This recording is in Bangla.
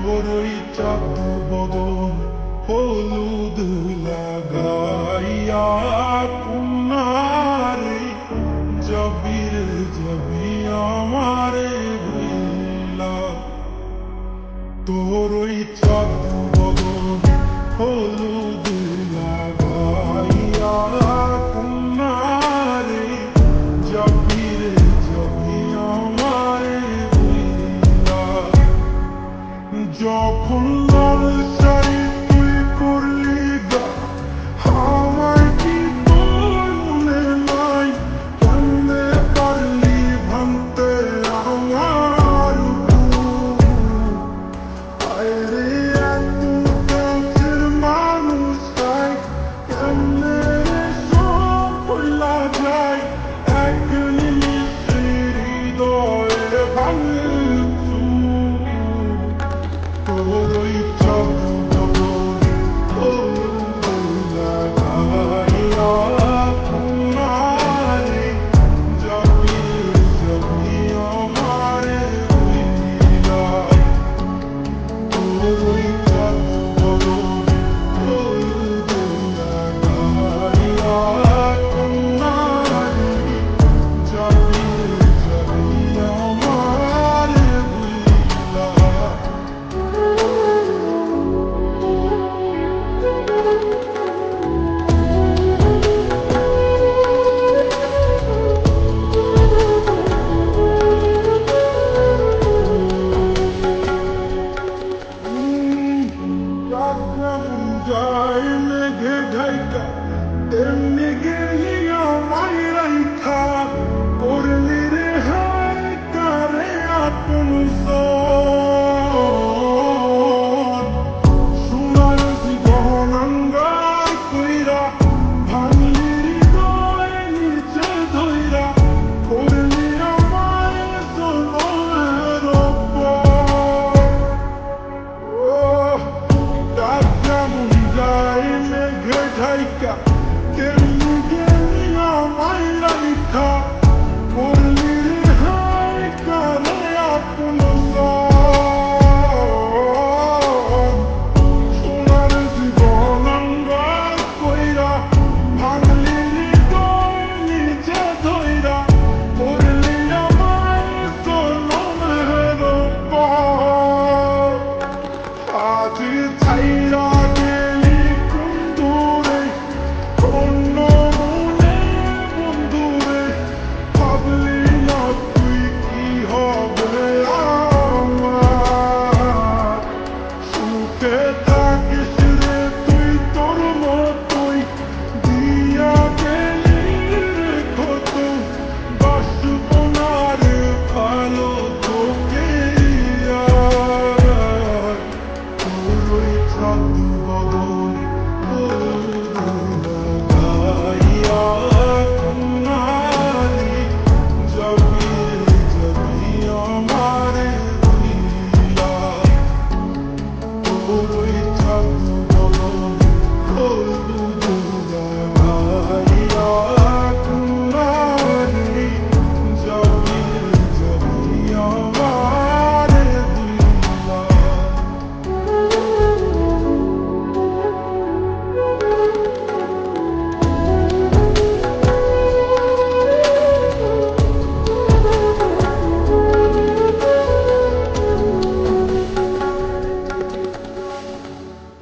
তোরই চাঁদ বদন হলুদ লাগাইয়া কুনারে জবির জবি আমারে ভুলা। তোরই চাঁদ বদন হলুদ লাগাইয়া কুনারে জবির জবি আমারে ভুলা। যখন লাল শাড়ি তুই করলি গা আমায় কি তোর মনে নাই? কেমনে পারলি ভাঙতে আমার বুক? আরে এত কাছের মানুষটাই কেমনে সব ভুলা যায়? এক নিমিষে হৃদয়ে ভাঙে তোরই